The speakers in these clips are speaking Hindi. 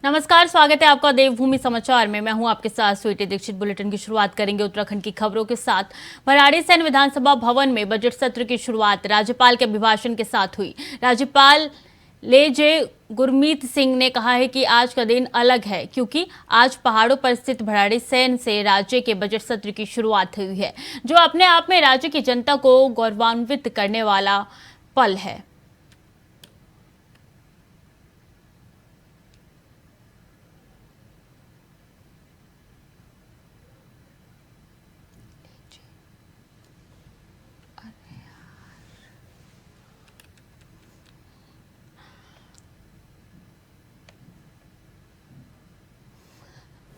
नमस्कार, स्वागत है आपका देवभूमि समाचार में। मैं हूं आपके साथ स्वीटी दीक्षित। बुलेटिन की शुरुआत करेंगे उत्तराखंड की खबरों के साथ। भराड़ीसैंण विधानसभा भवन में बजट सत्र की शुरुआत राज्यपाल के अभिभाषण के साथ हुई। राज्यपाल लेजे गुरमीत सिंह ने कहा है कि आज का दिन अलग है क्योंकि आज पहाड़ों पर स्थित भराड़ीसैंण से राज्य के बजट सत्र की शुरुआत हुई है, जो अपने आप में राज्य की जनता को गौरवान्वित करने वाला पल है।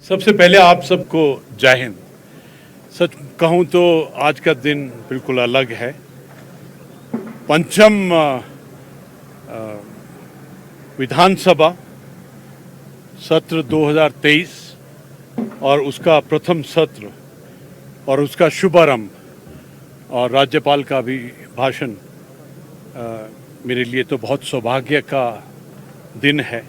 सबसे पहले आप सबको जय हिंद। सच कहूँ तो आज का दिन बिल्कुल अलग है। पंचम विधानसभा सत्र 2023 और उसका प्रथम सत्र और उसका शुभारंभ और राज्यपाल का भी भाषण मेरे लिए तो बहुत सौभाग्य का दिन है।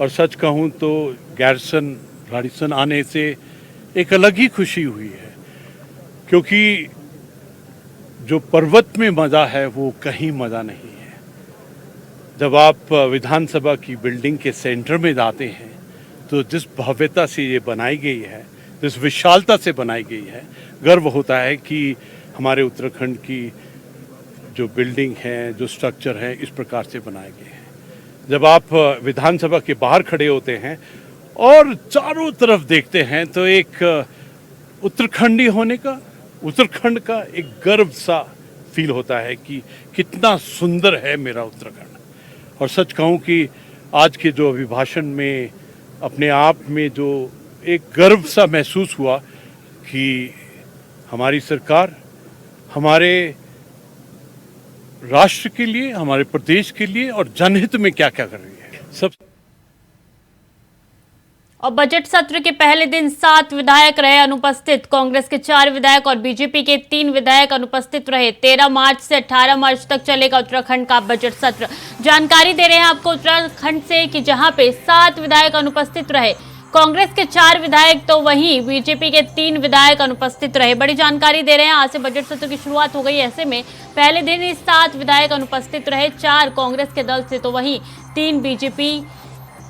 और सच कहूँ तो गैरसन भराड़ीसैंण आने से एक अलग ही खुशी हुई है, क्योंकि जो पर्वत में मज़ा है वो कहीं मज़ा नहीं है। जब आप विधानसभा की बिल्डिंग के सेंटर में जाते हैं तो जिस भव्यता से ये बनाई गई है, जिस विशालता से बनाई गई है, गर्व होता है कि हमारे उत्तराखंड की जो बिल्डिंग है, जो स्ट्रक्चर है, इस प्रकार से बनाए गए हैं। जब आप विधानसभा के बाहर खड़े होते हैं और चारों तरफ देखते हैं तो एक उत्तराखंडी होने का, उत्तराखंड का एक गर्व सा फील होता है कि कितना सुंदर है मेरा उत्तराखंड। और सच कहूँ कि आज के जो अभिभाषण में अपने आप में जो एक गर्व सा महसूस हुआ कि हमारी सरकार हमारे राष्ट्र के लिए, हमारे प्रदेश के लिए और जनहित में क्या क्या कर रही है। सब और बजट सत्र के पहले दिन 7 विधायक रहे अनुपस्थित। कांग्रेस के 4 विधायक और बीजेपी के 3 विधायक अनुपस्थित रहे। 13 मार्च से 18 मार्च तक चलेगा उत्तराखंड का बजट सत्र। जानकारी दे रहे हैं आपको उत्तराखंड से कि जहां पे 7 विधायक अनुपस्थित रहे, कांग्रेस के 4 विधायक तो वहीं बीजेपी के 3 विधायक अनुपस्थित रहे। बड़ी जानकारी दे रहे हैं, आज से बजट सत्र की शुरुआत हो गई। ऐसे में पहले दिन ही 7 विधायक अनुपस्थित रहे, 4 कांग्रेस के दल से तो वहीं 3 बीजेपी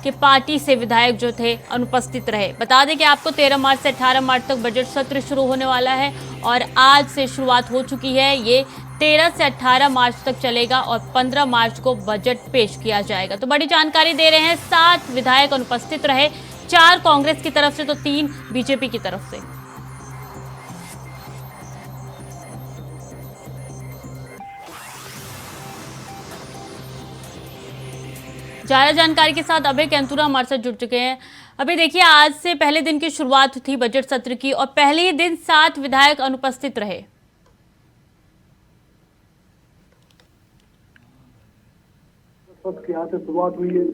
के पार्टी से विधायक जो थे अनुपस्थित रहे। बता दें कि आपको 13 मार्च से 18 मार्च तक बजट सत्र शुरू होने वाला है और आज से शुरुआत हो चुकी है। ये 13 से 18 मार्च तक चलेगा और 15 मार्च को बजट पेश किया जाएगा। तो बड़ी जानकारी दे रहे हैं, 7 विधायक अनुपस्थित रहे, 4 कांग्रेस की तरफ से तो 3 बीजेपी की तरफ से। ज्यादा जानकारी के साथ अभय कैंतुरा हमारे साथ जुड़ चुके हैं। अभी देखिए, आज से पहले दिन की शुरुआत थी बजट सत्र की और पहले ही दिन 7 विधायक अनुपस्थित रहे। की यहाँ से शुरुआत हुई है।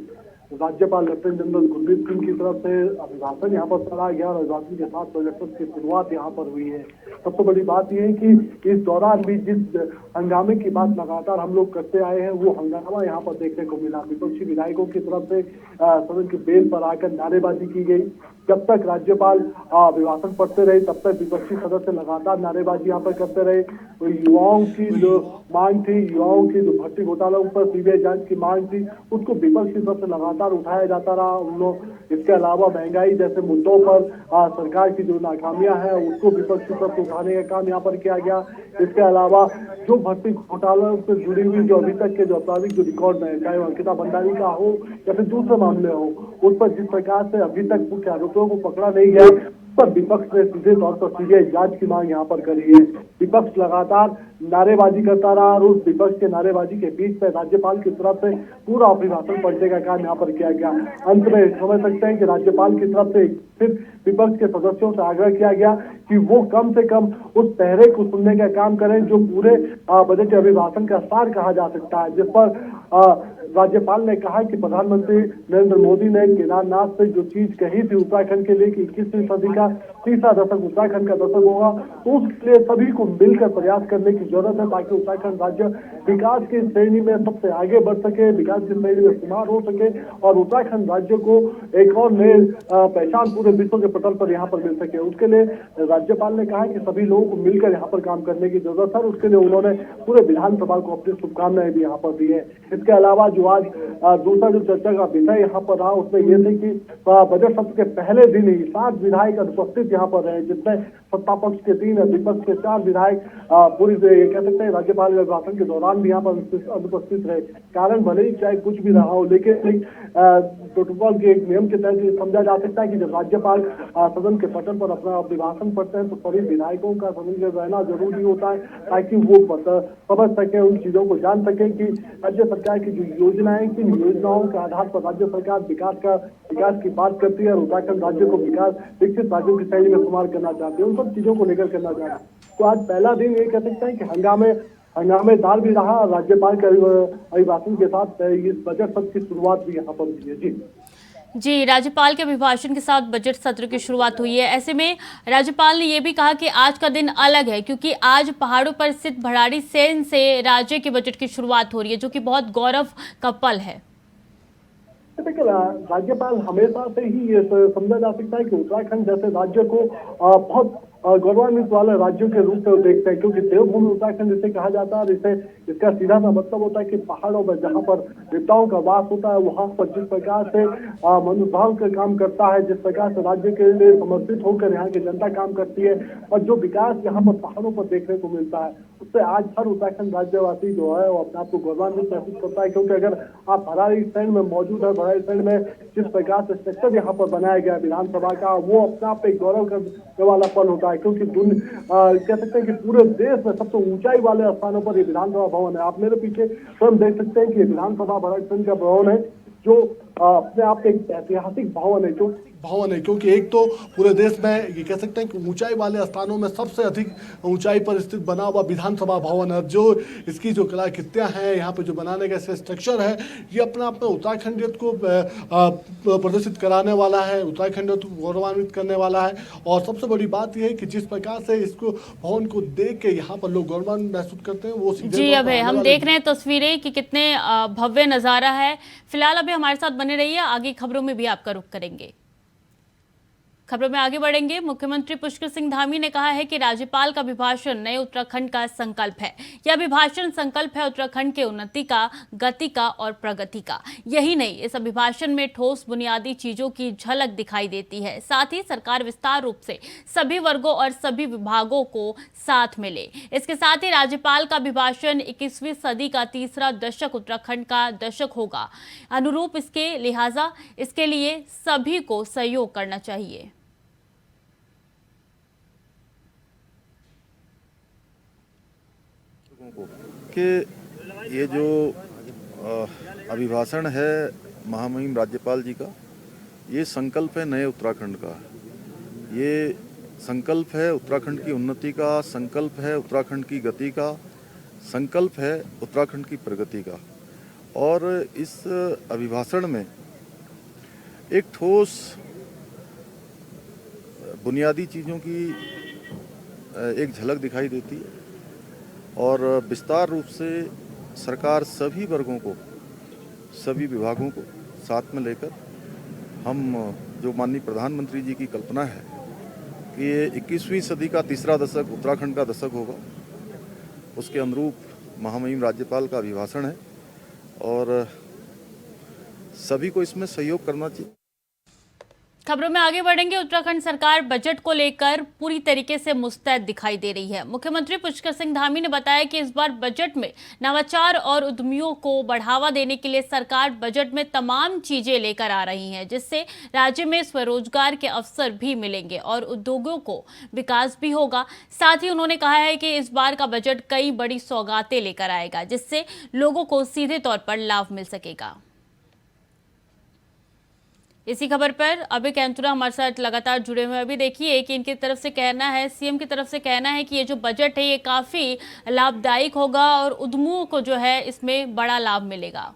राज्यपाल लेफ्टिनेंट जनरल गुरमीत सिंह की तरफ से अभिभाषण यहाँ पर चला गया और अभिभाषण के साथ बजट सत्र की शुरुआत यहाँ पर हुई है। सबसे बड़ी बात यह है कि इस दौरान भी जिस हंगामे की बात लगातार हम लोग करते आए हैं, वो हंगामा यहाँ पर देखने को मिला। विपक्षी विधायकों की तरफ से सदन की बेल पर आकर नारेबाजी की गई। जब तक राज्यपाल अभिभाषण पढ़ते रहे तब तक विपक्षी सदस्य लगातार नारेबाजी यहाँ पर करते रहे। तो युवाओं की जो मांग थी, युवाओं की जो भर्ती घोटालों पर सीबीआई जांच की मांग थी, उसको विपक्ष की तरफ से लगातार उठाया जाता रहा। उन लोग इसके अलावा महंगाई जैसे मुद्दों पर सरकार की जो नाकामियां हैं उसको विपक्ष की तरफ से उठाने का काम यहाँ पर किया गया। इसके अलावा जो भर्ती घोटालों से जुड़ी हुई जो अभी तक के जो आपराधिक जो रिकॉर्ड में, चाहे वो अंकिता भंडारी का हो या फिर दूसरे मामले हो, उस पर जिस प्रकार से अभी तक मुख्य आरोपियों को पकड़ा नहीं गया, पर विपक्ष ने सीधे तौर पर सीबीआई जांच की मांग यहाँ पर करी है। विपक्ष लगातार नारेबाजी करता रहा और उस विपक्ष के नारेबाजी के बीच में राज्यपाल की तरफ से पूरा अभिभाषण पढ़ने का काम यहाँ पर किया गया। अंत में समझ सकते हैं कि राज्यपाल की तरफ से सिर्फ विपक्ष के सदस्यों से आग्रह किया गया कि वो कम से कम उस पहरे को सुनने का काम करें जो पूरे बजट अभिभाषण का सार कहा जा सकता है, जिस पर राज्यपाल ने कहा कि प्रधानमंत्री नरेंद्र मोदी ने केदारनाथ से जो चीज कही थी उत्तराखंड के लिए कि 21वीं सदी का तीसरा दशक उत्तराखंड का दशक होगा, तो उसके लिए सभी को मिलकर प्रयास करने की जरूरत है ताकि उत्तराखंड राज्य विकास की श्रेणी में सबसे आगे बढ़ सके, विकास की श्रेणी में शुमार हो सके और उत्तराखंड राज्य को एक और नए पहचान पूरे विश्व के पटल पर यहाँ पर मिल सके। उसके लिए राज्यपाल ने कहा कि सभी लोगों को मिलकर यहाँ पर काम करने की जरूरत है। उसके लिए उन्होंने पूरे विधानसभा को अपनी शुभकामनाएं भी यहाँ पर दी है। इसके अलावा जो आज दूसरा जो चर्चा का विषय यहाँ पर रहा उसमें यह थे कि बजट सत्र के पहले दिन ही 7 विधायक अनुपस्थित यहाँ पर रहे, जिसमें सत्ता पक्ष के 3 विपक्ष के 4 विधायक पूरी कह सकते हैं राज्यपाल के भाषण के दौरान भी यहाँ पर अनुपस्थित रहे। कारण भले ही चाहे कुछ भी रहा हो, लेकिन प्रोटोकॉल के एक नियम के तहत समझा जा सकता है कि जब राज्यपाल सदन के पटल पर अपना अभिभाषण पढ़ते हैं तो सभी विधायकों का सदन में रहना जरूरी होता है ताकि वो समझ सके, उन चीजों को जान सके कि राज्य सरकार की जो योजनाएं, किन योजनाओं के आधार पर राज्य सरकार विकास की बात करती है और उत्तराखंड राज्य को विकसित राज्यों की शैली में शुमार करना चाहती है, उन सब चीजों को लेकर करना चाहते हैं। तो आज पहला दिन ये कह सकते हैं कि हंगामेदार भी रहा। राज्यपाल के अभिभाषण के साथ इस बजट सत्र की शुरुआत भी यहाँ पर हुई है। जी, राज्यपाल के अभिभाषण के साथ बजट सत्र की शुरुआत हुई है। ऐसे में राज्यपाल ने यह भी कहा कि आज का दिन अलग है क्योंकि आज पहाड़ों पर स्थित भराड़ी सेन से राज्य के बजट की शुरुआत हो रही है, जो कि बहुत गौरव का पल है। देखिए, राज्यपाल हमेशा से ही ये समझा जा सकता है कि उत्तराखंड जैसे राज्य को बहुत गौरवान्वित वाले राज्यों के रूप में देखते हैं, क्योंकि देवभूमि उत्तराखंड जिसे कहा जाता है और इसका सीधा सा मतलब होता है कि पहाड़ों पर जहाँ पर देवताओं का वास होता है वहां पर जिस प्रकार से मनुभाव का काम करता है, जिस प्रकार से राज्य के लिए समर्पित होकर यहाँ की जनता काम करती है और जो विकास यहाँ पर पहाड़ों पर देखने को मिलता है, उससे आज हर उत्तराखंड राज्यवासी जो है वो अपने आप को गौरवान्वित महसूस करता है। क्योंकि अगर आप भराड़ी सैंड में मौजूद है, भराड़ी सैंड में जिस प्रकार से स्ट्रक्चर यहाँ पर बनाया गया विधानसभा का, वो अपने आप एक गौरव करने वाला पल होता है। क्योंकि कह सकते हैं कि पूरे देश में सबसे ऊंचाई वाले स्थानों पर ये विधानसभा भवन है। आप मेरे पीछे स्वयं देख सकते हैं कि ये विधानसभा भवन का भवन है, जो अपने आप एक ऐतिहासिक भवन है, क्योंकि एक तो पूरे देश में ये कह सकते हैं कि ऊंचाई वाले स्थानों में सबसे अधिक ऊंचाई पर स्थित बना हुआ विधानसभा भवन है। जो इसकी जो कलाकृतियां हैं, यहाँ पे जो बनाने का स्ट्रक्चर है, ये अपने आप में उत्तराखंडियत को प्रदर्शित कराने वाला है, उत्तराखंडियत को गौरवान्वित करने वाला है। और सबसे बड़ी बात यह है कि जिस प्रकार से इसको भवन को देख के यहाँ पर लोग गौरवान्वित महसूस करते हैं, वो जी अभय, हम देख रहे हैं तस्वीरें कि कितने भव्य नजारा है। फिलहाल अभी हमारे साथ बने रहिए, आगे खबरों में भी आपका रुख करेंगे। खबरों में आगे बढ़ेंगे। मुख्यमंत्री पुष्कर सिंह धामी ने कहा है कि राज्यपाल का अभिभाषण नए उत्तराखंड का संकल्प है। यह अभिभाषण संकल्प है उत्तराखंड के उन्नति का, गति का और प्रगति का। यही नहीं, इस अभिभाषण में ठोस बुनियादी चीजों की झलक दिखाई देती है। साथ ही सरकार विस्तार रूप से सभी वर्गों और सभी विभागों को साथ में ले। इसके साथ ही राज्यपाल का अभिभाषण 21वीं सदी का तीसरा दशक उत्तराखंड का दशक होगा अनुरूप, इसके लिहाजा इसके लिए सभी को सहयोग करना चाहिए। कि ये जो अभिभाषण है महामहिम राज्यपाल जी का, ये संकल्प है नए उत्तराखंड का। ये संकल्प है उत्तराखंड की उन्नति का, संकल्प है उत्तराखंड की गति का, संकल्प है उत्तराखंड की प्रगति का। और इस अभिभाषण में एक ठोस बुनियादी चीज़ों की एक झलक दिखाई देती है और विस्तार रूप से सरकार सभी वर्गों को, सभी विभागों को साथ में लेकर हम जो माननीय प्रधानमंत्री जी की कल्पना है कि ये 21वीं सदी का तीसरा दशक उत्तराखंड का दशक होगा, उसके अनुरूप महामहिम राज्यपाल का अभिभाषण है और सभी को इसमें सहयोग करना चाहिए। खबरों में आगे बढ़ेंगे। उत्तराखंड सरकार बजट को लेकर पूरी तरीके से मुस्तैद दिखाई दे रही है। मुख्यमंत्री पुष्कर सिंह धामी ने बताया कि इस बार बजट में नवाचार और उद्यमियों को बढ़ावा देने के लिए सरकार बजट में तमाम चीजें लेकर आ रही है, जिससे राज्य में स्वरोजगार के अवसर भी मिलेंगे और उद्योगों को विकास भी होगा। साथ ही उन्होंने कहा है कि इस बार का बजट कई बड़ी सौगातें लेकर आएगा, जिससे लोगों को सीधे तौर पर लाभ मिल सकेगा। इसी खबर पर अभी कैंतुरा हमारे साथ लगातार जुड़े हुए हैं। अभी देखिए कि इनकी तरफ से कहना है, सीएम की तरफ से कहना है कि ये जो बजट है ये काफी लाभदायक होगा और उद्यमियों को जो है इसमें बड़ा लाभ मिलेगा।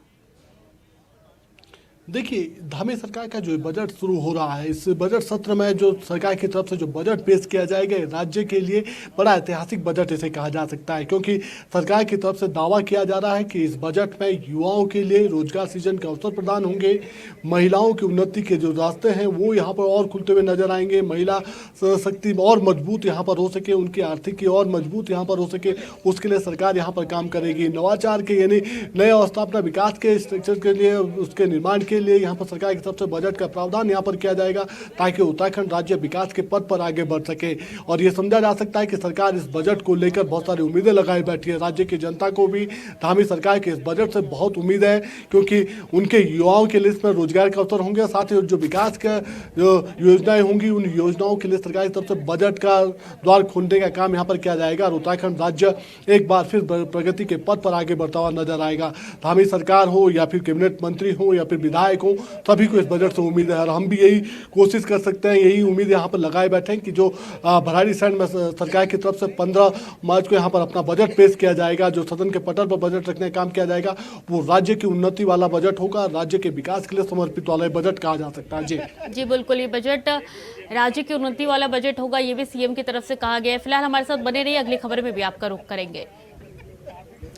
देखिए, धामी सरकार का जो बजट शुरू हो रहा है, इस बजट सत्र में जो सरकार की तरफ से जो बजट पेश किया जाएगा, राज्य के लिए बड़ा ऐतिहासिक बजट इसे कहा जा सकता है, क्योंकि सरकार की तरफ से दावा किया जा रहा है कि इस बजट में युवाओं के लिए रोजगार सृजन के अवसर प्रदान होंगे, महिलाओं की उन्नति के जो रास्ते हैं वो यहाँ पर और खुलते हुए नजर आएंगे, महिला शक्ति और मजबूत यहाँ पर हो सके, उनकी आर्थिकी और मजबूत यहाँ पर हो सके, उसके लिए सरकार यहाँ पर काम करेगी। नवाचार के यानी नए अवस्थापना विकास के स्ट्रक्चर के लिए, उसके निर्माण के लिए यहाँ पर सरकार की तरफ से बजट का प्रावधान यहाँ पर किया जाएगा, ताकि उत्तराखंड राज्य विकास के पथ पर आगे बढ़ सके। और ये समझा जा सकता है कि सरकार इस बजट को लेकर बहुत सारी उम्मीदें लगाए बैठी है। राज्य की जनता को भी धामी सरकार के इस बजट से बहुत उम्मीद है, क्योंकि उनके युवाओं के लिए इसमें रोजगार के अवसर होंगे, साथ ही जो विकास का जो योजनाएं होंगी, उन योजनाओं के लिए सरकार की तरफ से बजट का द्वार खोलने का काम यहाँ पर किया जाएगा और उत्तराखंड राज्य एक बार फिर प्रगति के पथ पर आगे बढ़ता हुआ नजर आएगा। धामी सरकार हो या फिर कैबिनेट मंत्री हो या फिर विधायक हो, सभी को इस बजट से उम्मीद है और हम भी यही कोशिश कर सकते हैं, यही उम्मीद यहाँ पर लगाए बैठे हैं कि जो भराड़ीसैंण में सरकार की तरफ से 15 मार्च को यहाँ पर अपना बजट पेश किया जाएगा, जो सदन के पटल पर बजट रखने का काम किया जाएगा, वो राज्य की उन्नति वाला बजट होगा, राज्य के विकास के लिए समर्पित वाला बजट कहा जा सकता है। जी बिल्कुल, ये बजट राज्य की उन्नति वाला बजट होगा, ये भी सीएम की तरफ से कहा गया है। फिलहाल हमारे साथ बने रहिए, अगली खबर में भी आपका रुख करेंगे।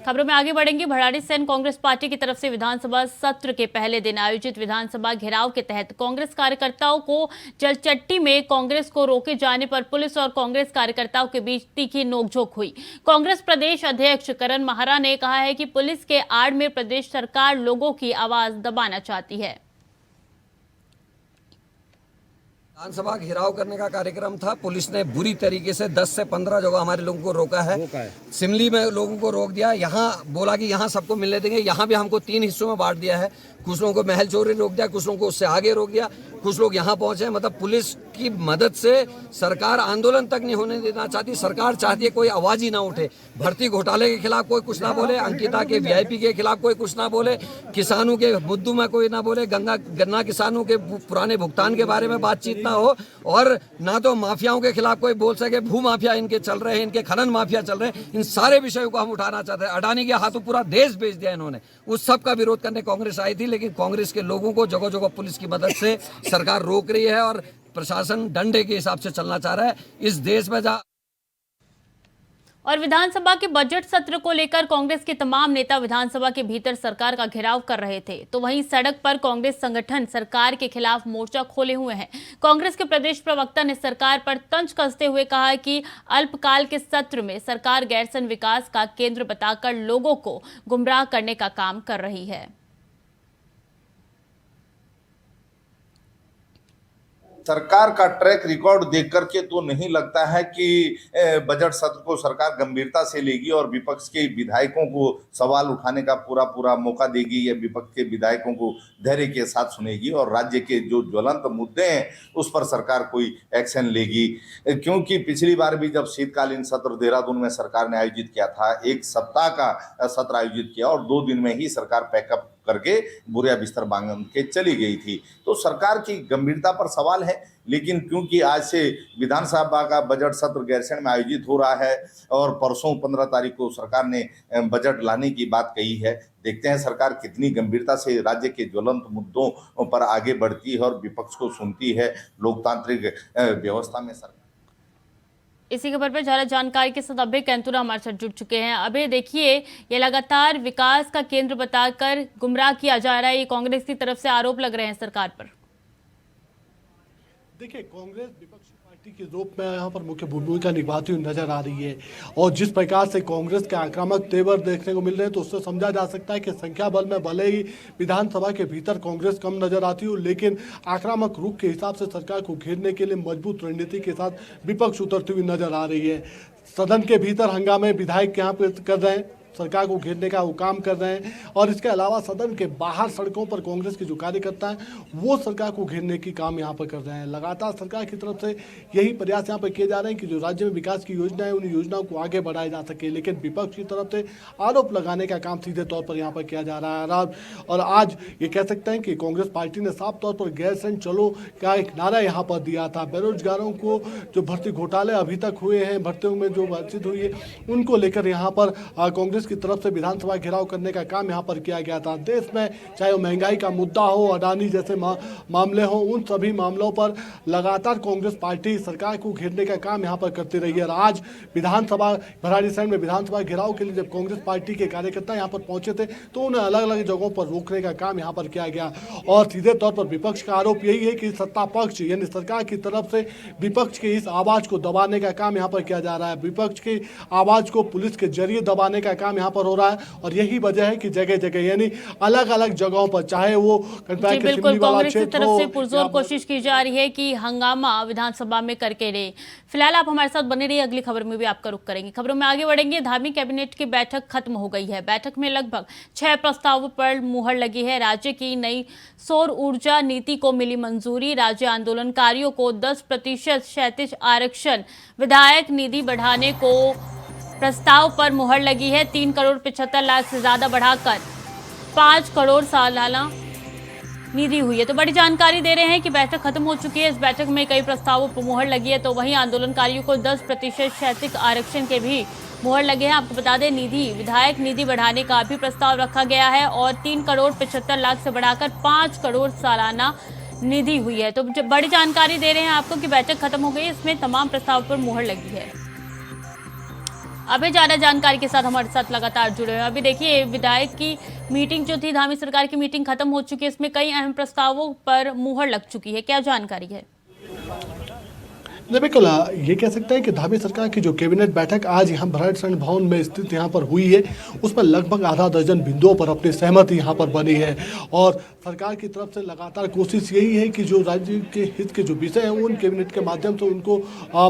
खबरों में आगे बढ़ेंगे। भराड़ीसैंण कांग्रेस पार्टी की तरफ से विधानसभा सत्र के पहले दिन आयोजित विधानसभा घेराव के तहत कांग्रेस कार्यकर्ताओं को जलचट्टी में कांग्रेस को रोके जाने पर पुलिस और कांग्रेस कार्यकर्ताओं के बीच तीखी नोकझोंक हुई। कांग्रेस प्रदेश अध्यक्ष करण महारा ने कहा है कि पुलिस के आड़ में प्रदेश सरकार लोगों की आवाज दबाना चाहती है। विधानसभा घेराव करने का कार्यक्रम था, पुलिस ने बुरी तरीके से 10 से 15 जगह हमारे लोगों को रोका है। सिमली में लोगों को रोक दिया, यहाँ बोला कि यहाँ सबको मिलने देंगे, यहाँ भी हमको 3 हिस्सों में बांट दिया है। कुछ लोगों को महल चौरी रोक दिया, कुछ लोगों को उससे आगे रोक दिया, कुछ लोग यहाँ पहुंचे। मतलब पुलिस की मदद से सरकार आंदोलन तक नहीं होने देना चाहती। सरकार चाहती है कोई आवाज ही ना उठे। भर्ती घोटाले के खिलाफ कोई कुछ ना बोले, अंकिता के वीआईपी के खिलाफ कोई कुछ ना बोले, किसानों के मुद्दों में कोई ना बोले, गन्ना किसानों के पुराने भुगतान के बारे में बातचीत ना हो, और ना तो माफियाओं के खिलाफ कोई बोल सके। भू माफिया इनके चल रहे हैं, इनके खनन माफिया चल रहे हैं, इन सारे विषयों को हम उठाना चाहते हैं। अडानी के हाथों पूरा देश बेच दिया इन्होंने। उस सब का विरोध करने कांग्रेस आई थी, लेकिन कांग्रेस के लोगों को जगह जगह पुलिस की मदद से सरकार रोक रही है और प्रशासन डंडे के हिसाब से चलना चाह रहा है। इस देश में और विधानसभा के बजट सत्र को लेकर कांग्रेस के तमाम नेता विधानसभा के भीतर सरकार का घेराव कर रहे थे, तो वहीं सड़क पर कांग्रेस संगठन सरकार के खिलाफ मोर्चा खोले हुए हैं। कांग्रेस के प्रदेश प्रवक्ता ने सरकार पर तंज कसते हुए कहा कि अल्पकाल के सत्र में सरकार गैरसैंण विकास का केंद्र बताकर लोगों को गुमराह करने का काम कर रही है। सरकार का ट्रैक रिकॉर्ड देख करके तो नहीं लगता है कि बजट सत्र को सरकार गंभीरता से लेगी और विपक्ष के विधायकों को सवाल उठाने का पूरा मौका देगी, या विपक्ष के विधायकों को धैर्य के साथ सुनेगी और राज्य के जो ज्वलंत मुद्दे हैं उस पर सरकार कोई एक्शन लेगी। क्योंकि पिछली बार भी जब शीतकालीन सत्र देहरादून में सरकार ने आयोजित किया था, 1 सप्ताह का सत्र आयोजित किया और 2 दिन में ही सरकार पैकअप करके बुरिया बिस्तर बांध के चली गई थी। तो सरकार की गंभीरता पर सवाल है, लेकिन क्योंकि आज से विधानसभा का बजट सत्र गैरसैंण में आयोजित हो रहा है और परसों 15 तारीख को सरकार ने बजट लाने की बात कही है, देखते हैं सरकार कितनी गंभीरता से राज्य के ज्वलंत मुद्दों पर आगे बढ़ती है और विपक्ष को सुनती है। लोकतांत्रिक व्यवस्था में सरकार। इसी खबर पर ज्यादा जानकारी के साथ अभय कैंतुरा हमारे साथ जुड़ चुके हैं। अभय, देखिए, ये लगातार विकास का केंद्र बताकर गुमराह किया जा रहा है, ये कांग्रेस की तरफ से आरोप लग रहे हैं सरकार पर। देखिए, कांग्रेस विपक्षी पार्टी के रूप में यहाँ पर मुख्य भूमिका निभाती हुई नजर आ रही है और जिस प्रकार से कांग्रेस के आक्रामक तेवर देखने को मिल रहे हैं, तो उससे समझा जा सकता है कि संख्या बल में भले ही विधानसभा के भीतर कांग्रेस कम नजर आती हो, लेकिन आक्रामक रुख के हिसाब से सरकार को घेरने के लिए मजबूत रणनीति के साथ विपक्ष उतरती हुई नजर आ रही है। सदन के भीतर हंगामे विधायक यहाँ पे कर रहे हैं, सरकार को घेरने का वो काम कर रहे हैं, और इसके अलावा सदन के बाहर सड़कों पर कांग्रेस के जो कार्यकर्ता हैं वो सरकार को घेरने की काम यहाँ पर कर रहे हैं। लगातार सरकार की तरफ से यही प्रयास यहाँ पर किए जा रहे हैं कि जो राज्य में विकास की योजना है उन योजनाओं को आगे बढ़ाया जा सके, लेकिन विपक्ष की तरफ से आरोप लगाने का काम सीधे तौर पर यहाँ पर किया जा रहा है। और आज ये कह सकते हैं कि कांग्रेस पार्टी ने साफ तौर पर गैरसैंण चलो का एक नारा यहाँ पर दिया था। बेरोजगारों को जो भर्ती घोटाले अभी तक हुए हैं, भर्तियों में जो बातचीत हुई है, उनको लेकर यहाँ पर कांग्रेस पुलिस की तरफ से विधानसभा घेराव करने का काम यहाँ पर किया गया था। देश में चाहे वो महंगाई का मुद्दा हो, अडानी जैसे मामले हो, उन सभी मामलों पर लगातार कांग्रेस पार्टी सरकार को घेरने का काम यहाँ पर करती रही है। और आज विधानसभा भराड़ीसैंण में विधानसभा घेराव के लिए जब कांग्रेस पार्टी के कार्यकर्ता यहाँ पर पहुंचे थे तो उन्हें अलग अलग जगहों पर रोकने का काम यहाँ पर किया गया। और सीधे तौर पर विपक्ष का आरोप यही है कि सत्ता पक्ष यानी सरकार की तरफ से विपक्ष के इस आवाज को दबाने का काम यहाँ पर किया जा रहा है। विपक्ष की आवाज को पुलिस के जरिए दबाने का काम यहाँ पर हो रहा है और यही वजह है कि जगह जगह यानी अलग अलग जगहों पर, चाहे वो जी बिल्कुल, कांग्रेस की तरफ से पुरजोर कोशिश की जा रही है कि हंगामा विधानसभा में करके रहे। फिलहाल आप हमारे साथ बने रहिए, अगली खबर में भी आपका रुख करेंगे। खबरों में आगे बढ़ेंगे। धामी कैबिनेट की बैठक खत्म हो गई है। बैठक में लगभग 6 प्रस्तावों पर मुहर लगी है। राज्य की नई सौर ऊर्जा नीति को मिली मंजूरी। राज्य आंदोलनकारियों को 10% क्षैतिज आरक्षण, विधायक निधि बढ़ाने को प्रस्ताव पर मुहर लगी है। 3 करोड़ 75 लाख से ज्यादा बढ़ाकर 5 करोड़ सालाना निधि हुई है। तो बड़ी जानकारी दे रहे हैं कि बैठक खत्म हो चुकी है। इस बैठक में कई प्रस्तावों पर मुहर लगी है। तो वहीं आंदोलनकारियों को 10% क्षैतिज आरक्षण के भी मुहर लगे हैं। आपको बता दें, विधायक निधि बढ़ाने का भी प्रस्ताव रखा गया है और 3 करोड़ 75 लाख से बढ़ाकर 5 करोड़ सालाना निधि हुई है। तो बड़ी जानकारी दे रहे हैं आपको कि बैठक खत्म हो गई, इसमें तमाम प्रस्ताव पर मुहर लगी है। अभी ज्यादा जानकारी के साथ हमारे साथ लगातार जुड़े हैं। अभी देखिए, विधायक की मीटिंग जो थी, धामी सरकार की मीटिंग खत्म हो चुकी है। इसमें कई अहम प्रस्तावों पर मुहर लग चुकी है, क्या जानकारी है? बिल्कुल, ये कह सकते हैं कि धामी सरकार की जो कैबिनेट बैठक आज यहाँ भराड़ीसैंण भवन में स्थित यहाँ पर हुई है, उसमें लगभग आधा दर्जन बिंदुओं पर अपनी सहमति यहाँ पर बनी है। और सरकार की तरफ से लगातार कोशिश यही है कि जो राज्य के हित के जो विषय हैं उन कैबिनेट के माध्यम से उनको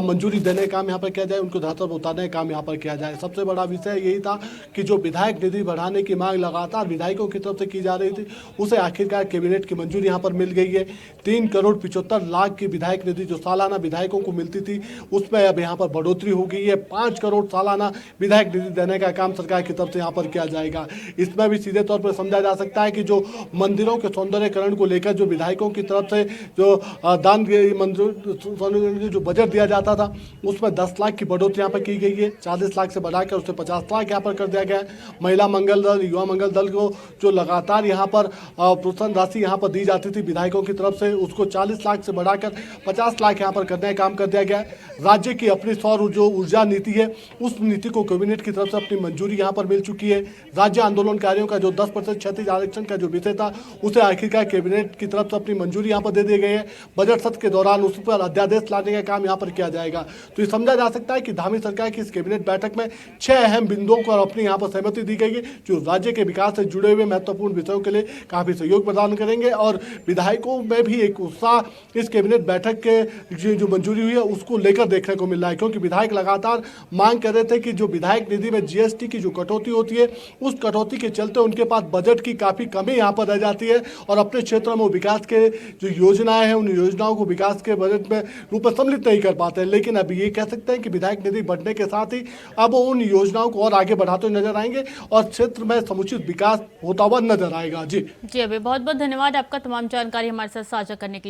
मंजूरी देने का काम यहाँ पर किया जाए, उनको धरातल पर उतारने का काम यहाँ पर किया जाए। सबसे बड़ा विषय यही था कि जो विधायक निधि बढ़ाने की मांग लगातार विधायकों की तरफ से की जा रही थी, उसे आखिरकार कैबिनेट की मंजूरी यहाँ पर मिल गई है। 3 करोड़ 75 लाख की विधायक निधि जो सालाना विधायकों को मिलती थी, उसमें अब यहाँ पर बढ़ोतरी हो गई है। 5 करोड़ सालाना विधायक निधि देने का काम सरकार की तरफ से यहाँ पर किया जाएगा। इसमें भी सीधे तौर पर समझा जा सकता है कि जो मंदिरों के सौंदर्यकरण को लेकर जो विधायकों की तरफ से जो दान जो बजट दिया जाता था, उसमें 10 लाख की बढ़ोतरी यहाँ पर की गई है। 40 लाख से बढ़ाकर उसे 50 लाख यहाँ पर कर दिया गया है। महिला मंगल दल, युवा मंगल दल को जो लगातार यहाँ पर प्रोत्साहन राशि यहाँ पर दी जाती थी विधायकों की तरफ से, उसको 40 लाख से बढ़ाकर 50 लाख यहाँ पर करने का काम कर दिया गया है। राज्य की अपनी सौर जो ऊर्जा नीति है, उस नीति को कैबिनेट की तरफ से अपनी मंजूरी यहाँ पर मिल चुकी है। राज्य आंदोलनकारियों का जो 10% क्षैतिज आरक्षण का जो विषय था, उसे आखिरकार कैबिनेट की तरफ से अपनी मंजूरी यहाँ पर दे दी गई है। बजट सत्र के दौरान उस पर अध्यादेश लाने का काम यहाँ पर किया जाएगा। तो ये समझा जा सकता है कि धामी सरकार की इस कैबिनेट बैठक में 6 अहम बिंदुओं को अपनी यहाँ पर सहमति दी गई है, जो राज्य के विकास से जुड़े हुए महत्वपूर्ण विषयों के लिए काफी सहयोग प्रदान करेंगे। और विधायकों में भी एक उत्साह इस कैबिनेट बैठक के जो मंजूरी हुई है उसको लेकर देखने को मिल रहा है, क्योंकि विधायक लगातार मांग कर रहे थे कि जो विधायक निधि में जीएसटी की जो कटौती होती है, उस कटौती के चलते उनके पास बजट की काफी कमी यहाँ पर रह जाती है और अपने क्षेत्रों में विकास के जो योजनाएं हैं, उन योजनाओं को विकास के बजट में रूप में सम्मिलित नहीं कर पाते हैं। लेकिन अभी ये कह सकते हैं कि विधायक निधि बढ़ने के साथ ही अब उन योजनाओं को और आगे बढ़ाते हुए नजर आएंगे और क्षेत्र में समुचित विकास होता हुआ नजर आएगा। जी अभी बहुत बहुत धन्यवाद आपका तमाम जानकारी हमारे साथ साझा करने के लिए।